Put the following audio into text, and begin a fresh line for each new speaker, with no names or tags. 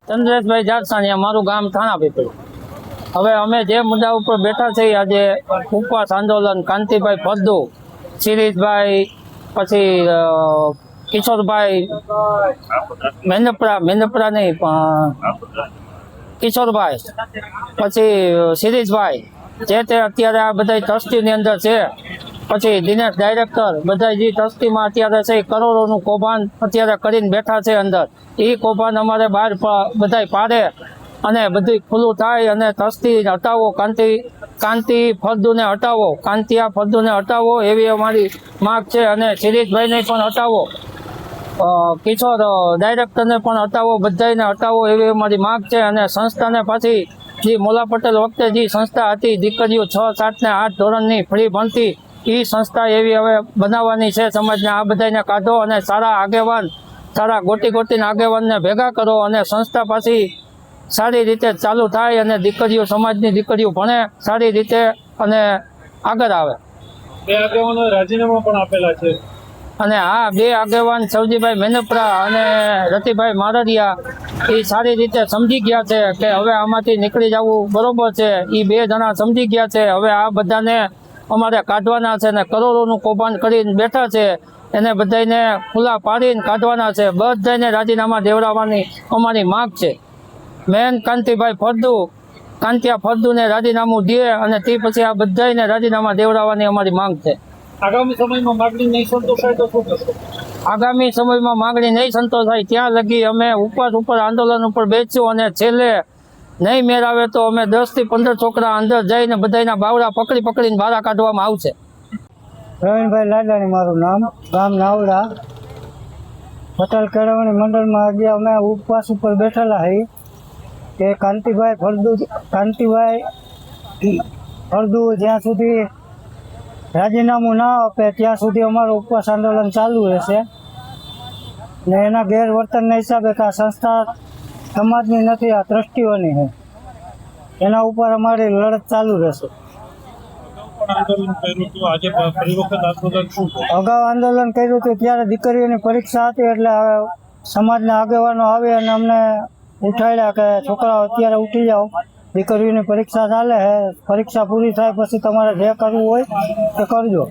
ચંદ્રેશભાઈ જાડસાણીયા, મારું ગામ થાણા પીપળી। હવે અમે જે મુદ્દા ઉપર બેઠા છીએ આજે ઉપવાસ આંદોલન, કાંતિભાઈ ફળદુ, શિરીષભાઈ, પછી કિશોરભાઈ મેંદપરા નહીં પણ કિશોરભાઈ, પછી શિરીષભાઈ, જે તે અત્યારે આ બધા ટ્રસ્ટીની અંદર છે, પછી દિનેશ ડાયરેક્ટર, બધા જે ટ્રસ્ટીમાં અત્યારે છે કરોડોનું કૌભાંડ અત્યારે કરીને બેઠા છે અંદર। એ કૌભાંડ અમારે બહાર બધા પાડે અને બધું ખુલ્લું થાય અને ટ્રસ્ટી હટાવો, કાંતિ ફળદુને હટાવો, કાંતિયા ફળદુને હટાવો એવી અમારી માગ છે। અને શિરીષભાઈને પણ હટાવો, કિશોર ડાયરેક્ટરને પણ હટાવો, બધાને હટાવો એવી અમારી માગ છે। અને સંસ્થાને પાછી જે મોલા પટેલ વખતે જે સંસ્થા હતી, દીકરીઓ 6, 7 ને 8 ધોરણની ફ્રી ભણતી, એ સંસ્થા એવી હવે બનાવવાની છે સમાજને। આ બધાને કાઢો અને સારા આગેવાન, સારા ગોટીને આગેવાનને ભેગા કરો અને સંસ્થા પાછી સારી રીતે ચાલુ થાય અને દીકરીઓ, સમાજની દીકરીઓ ભણે સારી રીતે અને આગળ આવે।
બે આગેવાનો રાજીનામા પણ આપેલા છે
અને હા, 2 આગેવાન સવજીભાઈ મેંદપરા અને રતિભાઈ મારડિયા એ સારી રીતે સમજી ગયા છે કે હવે આમાંથી નીકળી જવું બરોબર છે। એ 2 જણા સમજી ગયા છે। હવે આ બધાને અમારે કાઢવાના છે ને કરોડોનું કૌભાંડ કરીને બેઠા છે, એને બધાને ખુલ્લા પાડીને કાઢવાના છે। બધાને રાજીનામા દેવડાવવાની અમારી માગ છે। મેન કાંતિભાઈ ફળદુ, કાંતિયા ફળદુને રાજીનામું દે અને તે પછી આ બધાને રાજીનામા દેવડાવવાની અમારી માંગ છે।
આગામી સમયમાં માગણી નહીં સંતોષાય તો શું કરશો?
આગામી સમયમાં માગણી નહીં સંતોષાય ત્યાં લગી અમે ઉપવાસ ઉપર આંદોલન ઉપર બેસીશું અને છેલ્લે નહીં મેળાવે તો અમે 10 થી 15 છોકરા અંદર જઈને બધાના બાવડા પકડીને બહાર કાઢવામાં આવશે।
પ્રવીણભાઈ લાડાણી મારું નામ, ગામ નાવડા, પટેલ કેળવણી મંડળમાં આજે અમે ઉપવાસ ઉપર બેઠેલા છીએ કે કાંતિભાઈ ફળદુ જ્યાં સુધી રાજીનામું ના આપે ત્યાં સુધી અમારું ઉપવાસ આંદોલન ચાલુ રહેશે। ને એના ગેરવર્તનના હિસાબે કે આ સંસ્થા સમાજની નથી, આ ટ્રસ્ટીઓની છે, એના ઉપર અમારી લડત ચાલુ રહેશે। અગાઉ આંદોલન કર્યું હતું ત્યારે દીકરીઓની પરીક્ષા હતી એટલે સમાજના આગેવાનો આવે અને અમને ઉઠાડ્યા કે છોકરાઓ અત્યારે ઉઠી જાઓ, દીકરીઓની પરીક્ષા ચાલે છે, પરીક્ષા પૂરી થાય પછી તમારે જે કરવું હોય તે કરજો।